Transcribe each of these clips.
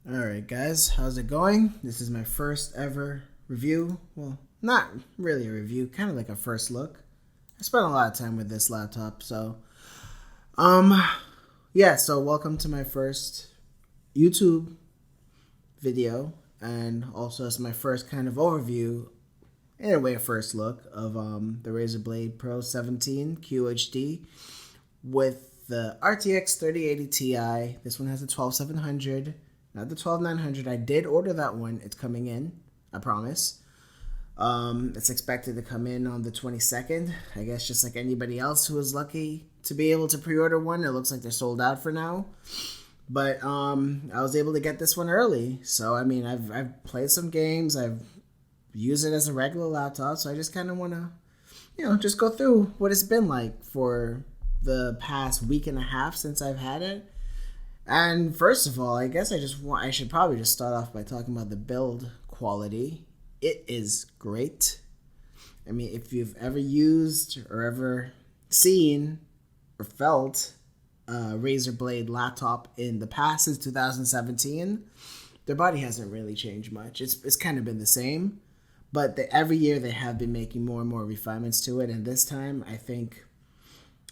Alright guys, how's it going? This is my first ever review. Well, not really a review, kind of like a first look. I spent a lot of time with this laptop, so um yeah, so welcome to my first YouTube video, and also it's my first kind of overview, in a way a first look of the Razer Blade Pro 17 QHD with the RTX 3080 Ti. This one has a 12700. Not the 12900. I did order that one. It's coming in. I promise. It's expected to come in on the 22nd. I guess just like anybody else who was lucky to be able to pre-order one. It looks like they're sold out for now. But I was able to get this one early. So I mean, I've played some games. I've used it as a regular laptop. So I just kind of want to, just go through what it's been like for the past week and a half since I've had it. And first of all, I guess I should probably just start off by talking about the build quality. It is great. I mean, if you've ever used or ever seen or felt a Razer Blade laptop in the past since 2017, their body hasn't really changed much. It's kind of been the same, but every year they have been making more and more refinements to it, and this time I think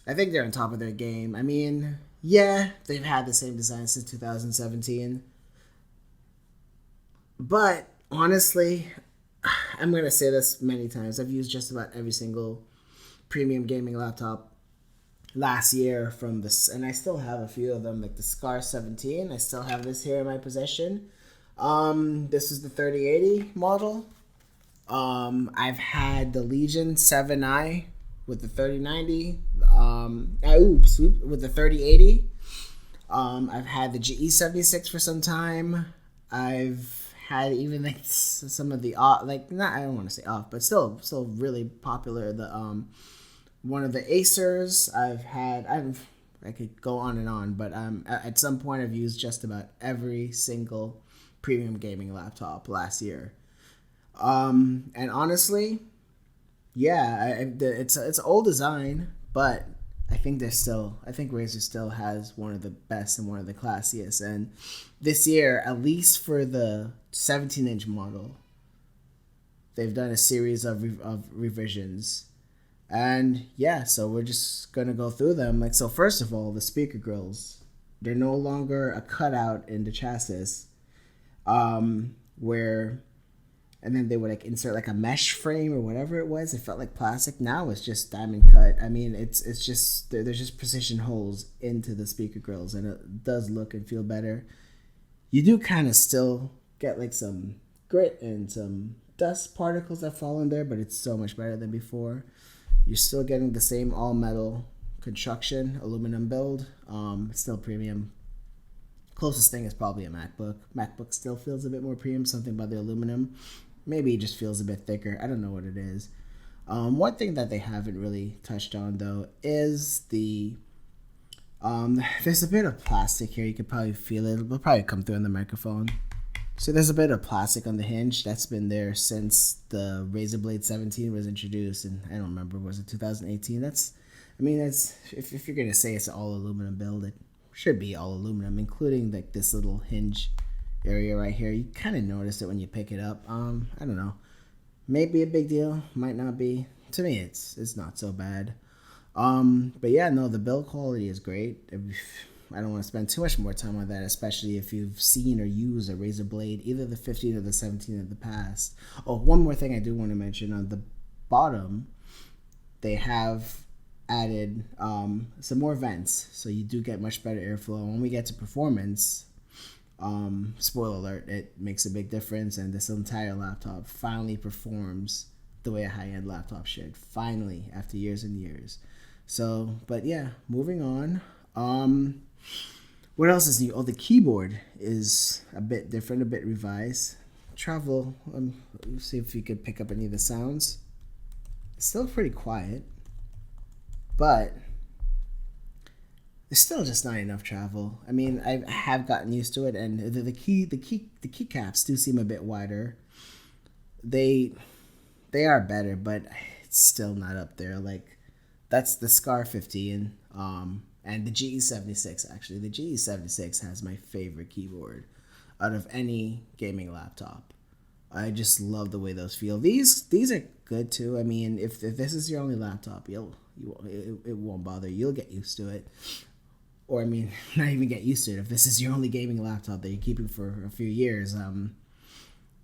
they're on top of their game. I mean, yeah, they've had the same design since 2017. But honestly, I'm going to say this many times. I've used just about every single premium gaming laptop last year from this, and I still have a few of them, like the Scar 17. I still have this here in my possession. This is the 3080 model. I've had the Legion 7i with the 3090, with the 3080. I've had the GE76 for some time. I've had even like some of the I don't want to say off, but still really popular. The one of the Acers. I could go on and on, but at some point I've used just about every single premium gaming laptop last year. And honestly, yeah, it's old design, but I think Razer still has one of the best and one of the classiest. And this year, at least for the 17-inch model, they've done a series of revisions. And yeah, so we're just gonna go through them. Like, so first of all, the speaker grills, they're no longer a cutout in the chassis, where. And then they would like insert like a mesh frame or whatever it was. It felt like plastic. Now it's just diamond cut. I mean, it's just there's just precision holes into the speaker grills, and it does look and feel better. You do kind of still get like some grit and some dust particles that fall in there, but it's so much better than before. You're still getting the same all metal construction, aluminum build. It's still premium. Closest thing is probably a MacBook. MacBook still feels a bit more premium. Something about the aluminum. Maybe it just feels a bit thicker. I don't know what it is. One thing that they haven't really touched on, though, is there's a bit of plastic here. You could probably feel it. It'll probably come through in the microphone. So there's a bit of plastic on the hinge that's been there since the Razer Blade 17 was introduced, and I don't remember, was it 2018? That's if you're gonna say it's an all aluminum build, it should be all aluminum, including like this little hinge area right here. You kind of notice it when you pick it up. I don't know, maybe a big deal, might not be. To me, it's not so bad. But yeah, no, the build quality is great. I don't want to spend too much more time on that, especially if you've seen or used a Razer Blade, either the 15 or the 17 in the past. Oh, one more thing I do want to mention: on the bottom, they have added some more vents, so you do get much better airflow. When we get to performance, spoiler alert, it makes a big difference, and this entire laptop finally performs the way a high-end laptop should. Finally, after years and years. So, but yeah, moving on. What else is new? Oh, the keyboard is a bit different, a bit revised. Travel, let's see if you could pick up any of the sounds. It's still pretty quiet, but there's still just not enough travel. I mean, I have gotten used to it, and the keycaps do seem a bit wider. They are better, but it's still not up there. Like, that's the Scar 15, and the GE76. Actually, the GE76 has my favorite keyboard. out of any gaming laptop. I just love the way those feel. These are good too. I mean, if this is your only laptop, it won't bother you. You'll get used to it. Or I mean, not even get used to it. If this is your only gaming laptop that you're keeping for a few years,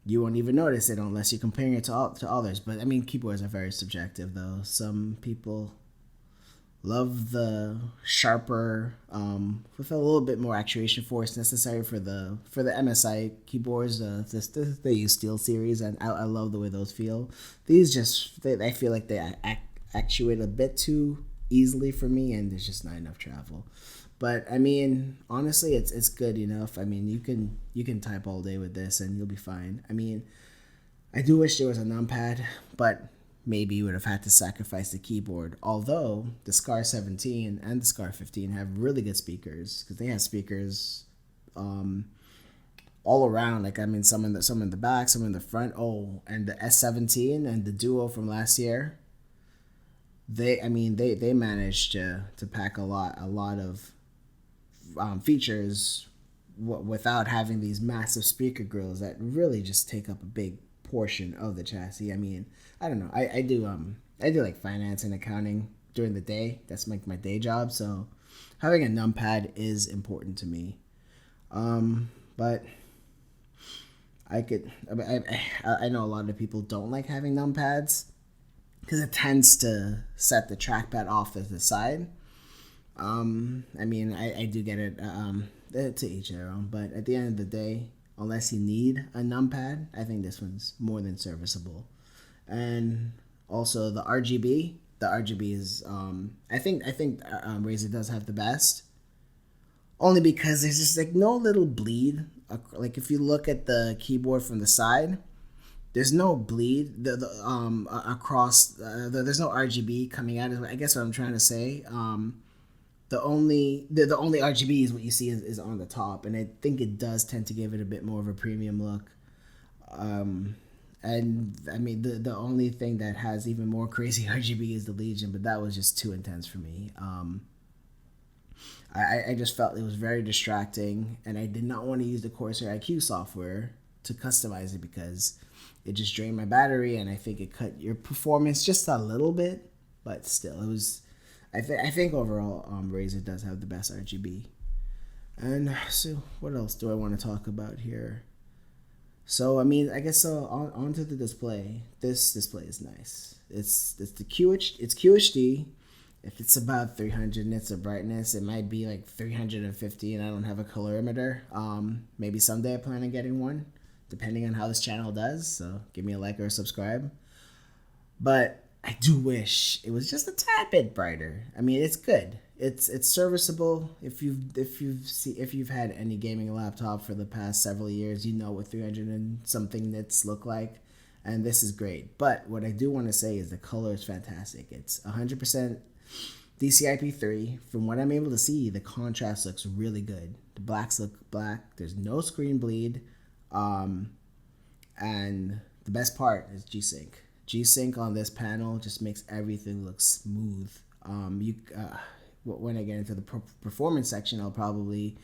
you won't even notice it unless you're comparing it to others. But I mean, keyboards are very subjective, though. Some people love the sharper, with a little bit more actuation force necessary for the MSI keyboards. They use Steel Series, and I love the way those feel. These I feel like they actuate a bit too easily for me, and there's just not enough travel. But I mean, honestly, it's good enough. I mean, you can type all day with this, and you'll be fine. I mean, I do wish there was a numpad, but maybe you would have had to sacrifice the keyboard. Although the Scar 17 and the Scar 15 have really good speakers, because they have speakers all around. Like, I mean, some in the back, some in the front. Oh, and the S17 and the Duo from last year. They managed to pack a lot of features without having these massive speaker grills that really just take up a big portion of the chassis. I mean, I don't know. I do like finance and accounting during the day. That's like my day job. So having a numpad is important to me. But I know a lot of people don't like having numpads because it tends to set the trackpad off to the side. I mean, I do get it, to each their own, but at the end of the day, unless you need a numpad, I think this one's more than serviceable. And also the RGB is, I think Razer does have the best, only because there's just like no little bleed. Like if you look at the keyboard from the side, there's no bleed across. There's no RGB coming out. I guess what I'm trying to say. The only RGB is what you see is on the top, and I think it does tend to give it a bit more of a premium look. And I mean, the only thing that has even more crazy RGB is the Legion, but that was just too intense for me. I just felt it was very distracting, and I did not want to use the Corsair IQ software to customize it because it just drained my battery, and I think it cut your performance just a little bit, but still, it was. I think overall, Razer does have the best RGB. And so, what else do I want to talk about here? So, I mean, I guess onto the display. This display is nice. It's QHD. If it's about 300 nits of brightness, it might be like 350, and I don't have a colorimeter. Maybe someday I plan on getting one, depending on how this channel does. So, give me a like or a subscribe. But I do wish it was just a tad bit brighter. I mean, it's good. It's serviceable. If you've had any gaming laptop for the past several years, you know what 300 and something nits look like, and this is great. But what I do want to say is the color is fantastic. It's 100% DCI-P3. From what I'm able to see, the contrast looks really good. The blacks look black. There's no screen bleed, and the best part is G-Sync. G-Sync on this panel just makes everything look smooth. When I get into the performance section, I'll probably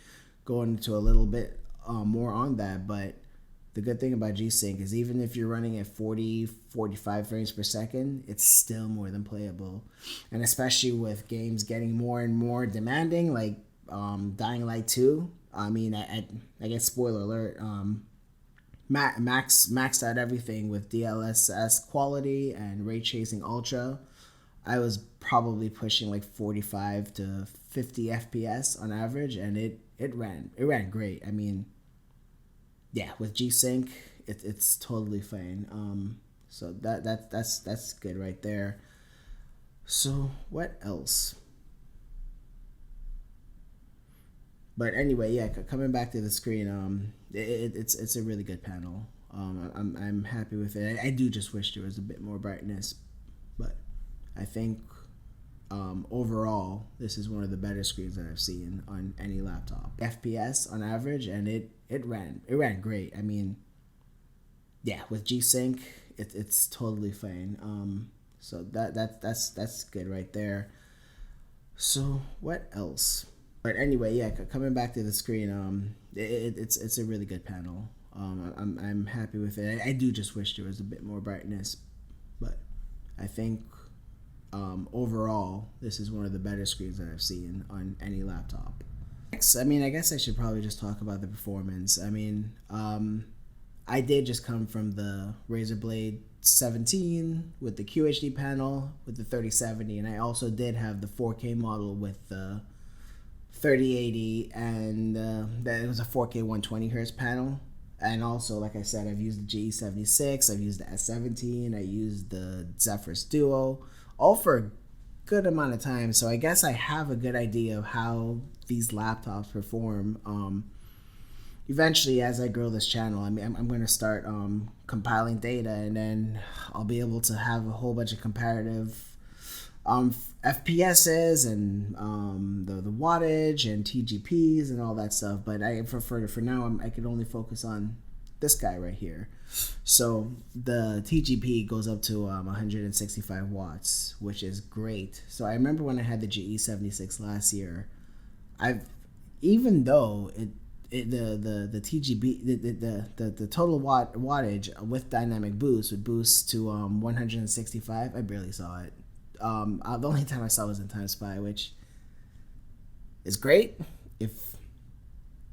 go into a little bit more on that. But the good thing about G-Sync is even if you're running at 40, 45 frames per second, it's still more than playable. And especially with games getting more and more demanding, like Dying Light 2. I mean, I guess spoiler alert. Maxed out everything with DLSS quality and ray tracing ultra. I was probably pushing like 45 to 50 FPS on average, and it ran great. I mean, yeah, with G-Sync, it's totally fine. So that's good right there. So what else? But anyway, yeah, coming back to the screen, it's a really good panel. I'm happy with it. I do just wish there was a bit more brightness, but I think overall this is one of the better screens that I've seen on any laptop. FPS on average, and it ran great. I mean, yeah, with G-Sync, it's totally fine. So that's good right there. So what else? But anyway, yeah, coming back to the screen, it's a really good panel. I'm happy with it. I do just wish there was a bit more brightness, but I think overall this is one of the better screens that I've seen on any laptop. Next, I mean, I guess I should probably just talk about the performance. I mean, I did just come from the Razer Blade 17 with the QHD panel with the 3070, and I also did have the 4K model with the 3080, and that it was a 4K 120 hertz panel. And also, like I said, I've used the GE76, I've used the S17, I used the Zephyrus Duo, all for a good amount of time. So I guess I have a good idea of how these laptops perform. Eventually, as I grow this channel, I mean, I'm going to start compiling data, and then I'll be able to have a whole bunch of comparative FPSs and the wattage and TGPs and all that stuff. But for now, I can only focus on this guy right here. So the TGP goes up to 165 watts, which is great. So I remember when I had the GE76 last year, even though the TGB the total wattage with dynamic boost would boost to 165, I barely saw it. The only time I saw was in Time Spy, which is great if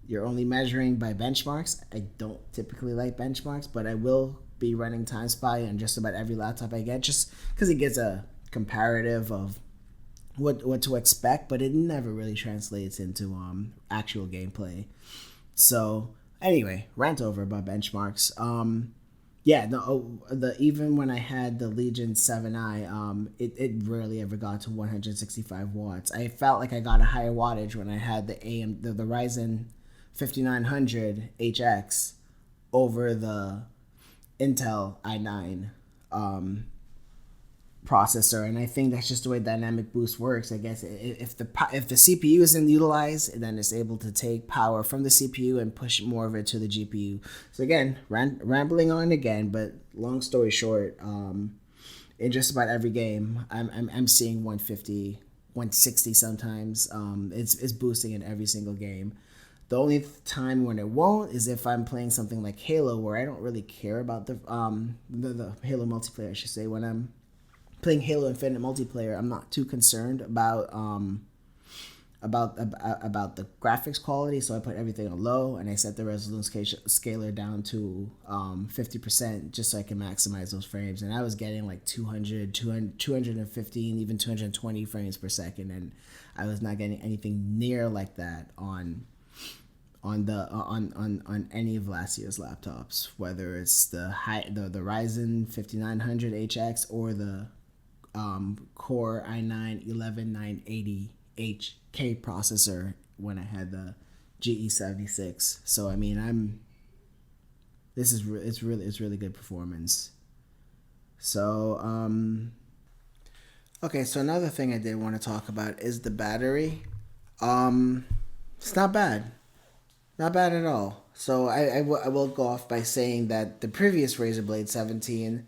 you're only measuring by benchmarks. I don't typically like benchmarks, but I will be running Time Spy on just about every laptop I get, just because it gives a comparative of what to expect, but it never really translates into actual gameplay. So anyway, rant over about benchmarks. Yeah, even when I had the Legion 7i, it rarely ever got to 165 watts. I felt like I got a higher wattage when I had the Ryzen 5900 HX over the Intel i9 processor, and I think that's just the way dynamic boost works. I guess if the CPU isn't utilized, then it's able to take power from the CPU and push more of it to the GPU. So again, rambling on again, but long story short, in just about every game, I'm seeing 150, 160 sometimes. It's boosting in every single game. The only time when it won't is if I'm playing something like Halo, where I don't really care about the Halo multiplayer, I should say. When I'm playing Halo Infinite multiplayer, I'm not too concerned about the graphics quality, so I put everything on low and I set the resolution scaler down to 50% just so I can maximize those frames. And I was getting like 215, even 220 frames per second, and I was not getting anything near like that on any of last year's laptops, whether it's the Ryzen 5900 HX or the Core i9-11980HK processor when I had the GE76. So I mean, it's really good performance. So okay, so another thing I did want to talk about is the battery. It's not bad. Not bad at all. So I will go off by saying that the previous Razer Blade 17,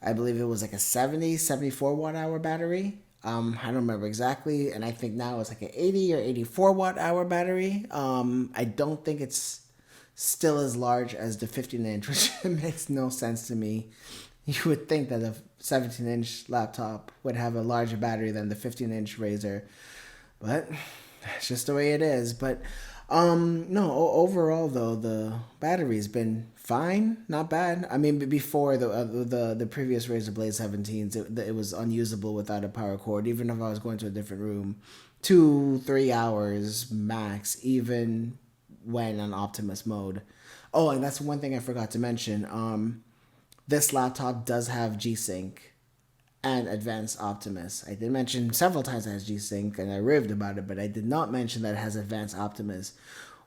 I believe it was like a 74 watt hour battery. I don't remember exactly, and I think now it's like an 80 or 84 watt hour battery. I don't think it's still as large as the 15-inch, which makes no sense to me. You would think that a 17-inch laptop would have a larger battery than the 15-inch Razer, but it's just the way it is. But no, overall though, the battery's been fine, not bad. I mean, before the previous Razer Blade 17s, it was unusable without a power cord, even if I was going to a different room. 2-3 hours max, even when on Optimus mode. Oh, and that's one thing I forgot to mention. This laptop does have G-Sync and Advanced Optimus. I did mention several times it has G-Sync, and I raved about it, but I did not mention that it has Advanced Optimus,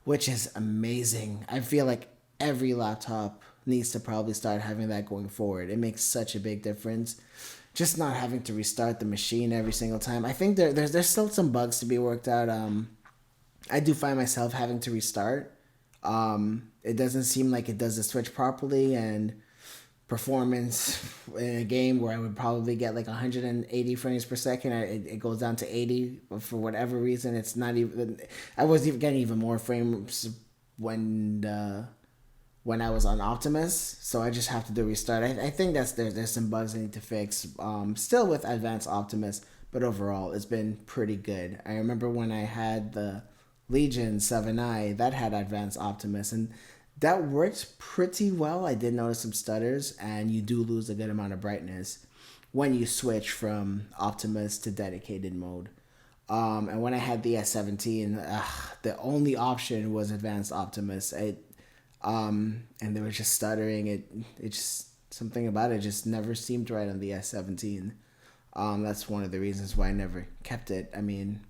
which is amazing. I feel like every laptop needs to probably start having that going forward. It makes such a big difference. Just not having to restart the machine every single time. I think there's still some bugs to be worked out. I do find myself having to restart. It doesn't seem like it does the switch properly, and performance in a game where I would probably get like 180 frames per second. It goes down to 80 for whatever reason. It's not even. I was even getting even more frames when when I was on Optimus, so I just have to do a restart. I think there's some bugs I need to fix. Still with Advanced Optimus, but overall it's been pretty good. I remember when I had the Legion 7i that had Advanced Optimus, and that worked pretty well. I did notice some stutters, and you do lose a good amount of brightness when you switch from Optimus to dedicated mode. And when I had the S17, the only option was Advanced Optimus. And they were just stuttering. It just, something about it just never seemed right on the S17. That's one of the reasons why I never kept it. I mean,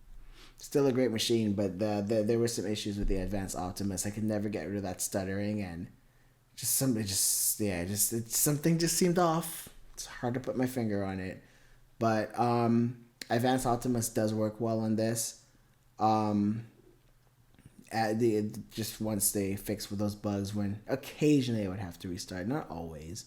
still a great machine, but there were some issues with the Advanced Optimus. I could never get rid of that stuttering, and something just seemed off. It's hard to put my finger on it, but Advanced Optimus does work well on this. Just once they fix with those bugs, when occasionally I would have to restart, not always.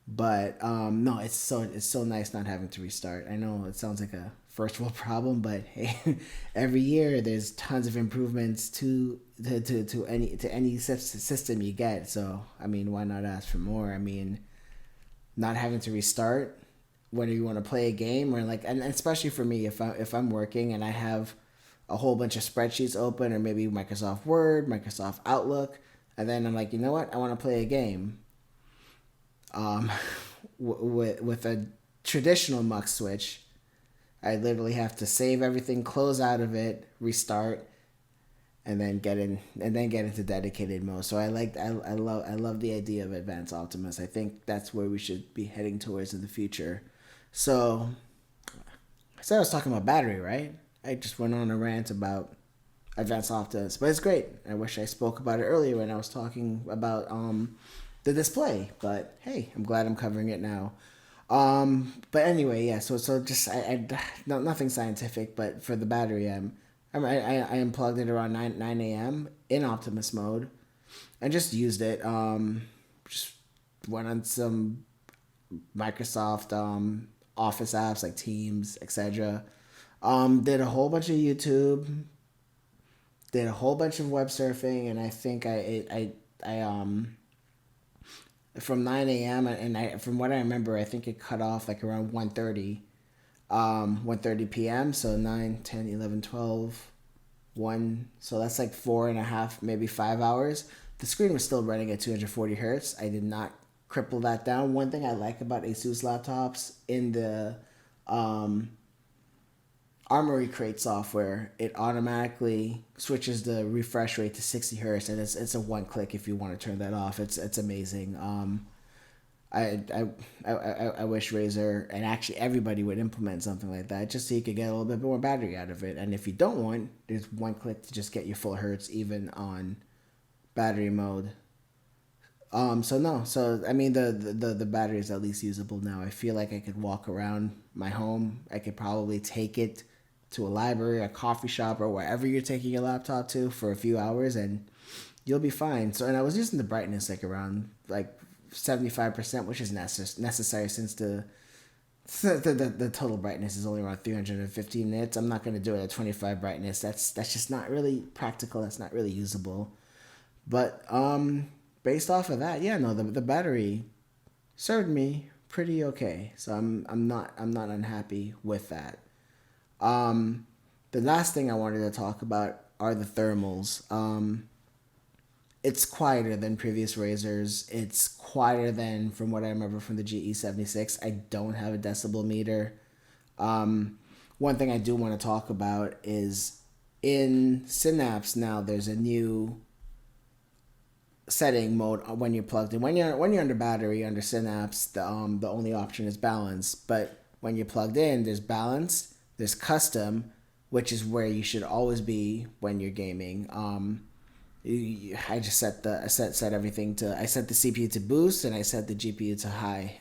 But no, it's so nice not having to restart. I know it sounds like a first world problem, but hey, every year there's tons of improvements to any system you get. So I mean, why not ask for more? I mean, not having to restart whether you want to play a game, or like, and especially for me, if I'm working and I have a whole bunch of spreadsheets open, or maybe Microsoft Word, Microsoft Outlook, and then I'm like, you know what, I want to play a game. With a traditional Mux switch, I literally have to save everything, close out of it, restart, and then get into dedicated mode. So I love the idea of Advanced Optimus. I think that's where we should be heading towards in the future. So I said I was talking about battery, right? I just went on a rant about Advanced Optimus, but it's great. I wish I spoke about it earlier when I was talking about the display, but hey, I'm glad I'm covering it now. But anyway, yeah. So just nothing scientific, but for the battery, I unplugged it around 9 a.m. in Optimus mode, and just used it. Just went on some Microsoft Office apps like Teams, etc. Did a whole bunch of YouTube, did a whole bunch of web surfing, and I think I from 9 a.m. and from what I remember, I think it cut off like around 1:30 p.m. So 9, 10, 11, 12, 1. So that's like 4.5, maybe 5 hours. The screen was still running at 240 hertz. I did not cripple that down. One thing I like about Asus laptops in the Armory Crate software, it automatically switches the refresh rate to 60 hertz, and it's a one click if you want to turn that off. It's amazing. I wish Razer and actually everybody would implement something like that, just so you could get a little bit more battery out of it. And if you don't want, there's one click to just get your full hertz even on battery mode. So I mean the battery is at least usable now. I feel like I could walk around my home. I could probably take it to a library, a coffee shop, or wherever you're taking your laptop to for a few hours, and you'll be fine. So, and I was using the brightness like around like 75%, which is necessary since the total brightness is only around 315 nits. I'm not going to do it at 25 brightness. That's just not really practical. That's not really usable. But based off of that, yeah, no, the battery served me pretty okay. So I'm not unhappy with that. The last thing I wanted to talk about are the thermals. It's quieter than previous Razers. It's quieter than from what I remember from the GE76. I don't have a decibel meter. One thing I do want to talk about is in Synapse now there's a new setting mode when you're plugged in. When you're under battery under Synapse, the only option is balance. But when you're plugged in, there's balance, there's custom, which is where you should always be when you're gaming. I just set everything to, I set the CPU to boost and I set the GPU to high.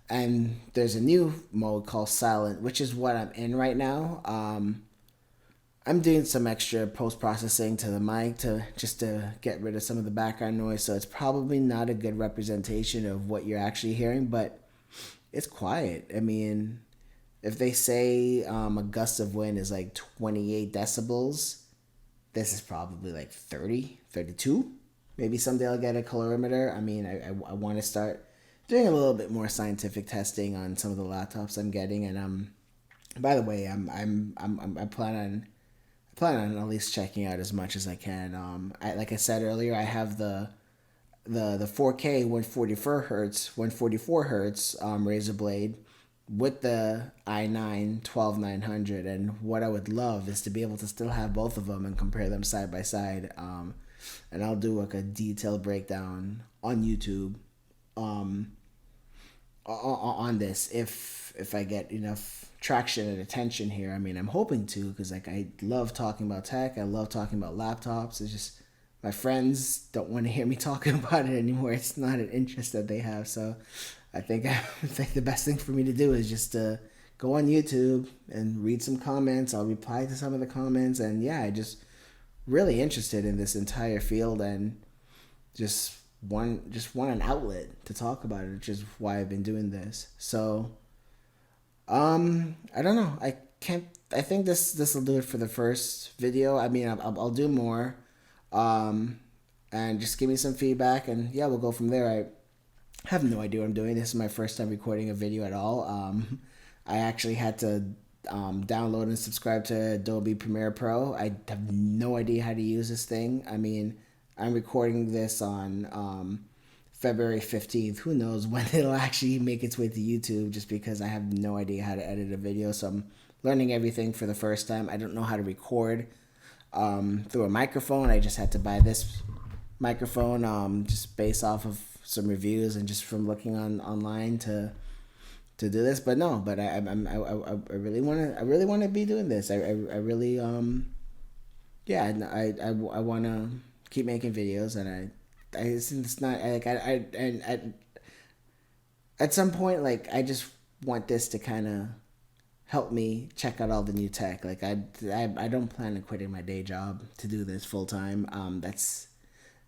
And there's a new mode called silent, which is what I'm in right now. I'm doing some extra post-processing to the mic to just to get rid of some of the background noise, so it's probably not a good representation of what you're actually hearing, but it's quiet. I mean, if they say a gust of wind is like 28 decibels, this is probably like 30, 32. Maybe someday I'll get a colorimeter. I mean, I want to start doing a little bit more scientific testing on some of the laptops I'm getting, and by the way, I plan on at least checking out as much as I can. Like I said earlier, I have the 4K 144 hertz Razer Blade with the i9 12900, and what I would love is to be able to still have both of them and compare them side by side. And I'll do like a detailed breakdown on YouTube on this if I get enough traction and attention here. I mean, I'm hoping to, because like I love talking about tech. I love talking about laptops. It's just my friends don't want to hear me talking about it anymore. It's not an interest that they have. So I think the best thing for me to do is just to go on YouTube and read some comments. I'll reply to some of the comments, and yeah, I just really interested in this entire field and just want an outlet to talk about it, which is why I've been doing this. So I don't know. I think this will do it for the first video. I mean, I'll do more, and just give me some feedback, and yeah, we'll go from there. I have no idea what I'm doing. This is my first time recording a video at all. I actually had to download and subscribe to Adobe Premiere Pro. I have no idea how to use this thing. I mean, I'm recording this on February 15th. Who knows when it'll actually make its way to YouTube, just because I have no idea how to edit a video. So I'm learning everything for the first time. I don't know how to record through a microphone. I just had to buy this microphone just based off of some reviews and just from looking online to do this. But no, but I really want to be doing this. I really yeah, I want to keep making videos, and it's not like I at some point, like, I just want this to kind of help me check out all the new tech. Like I don't plan on quitting my day job to do this full time. That's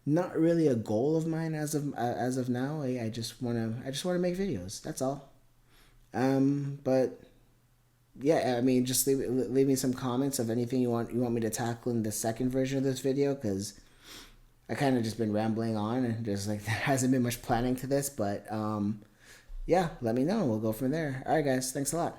not really a goal of mine as of now. I just wanna make videos. That's all. But yeah, I mean, just leave me some comments of anything you want me to tackle in the second version of this video, because I kind of just been rambling on, and just like there hasn't been much planning to this. But yeah, let me know. We'll go from there. All right, guys. Thanks a lot.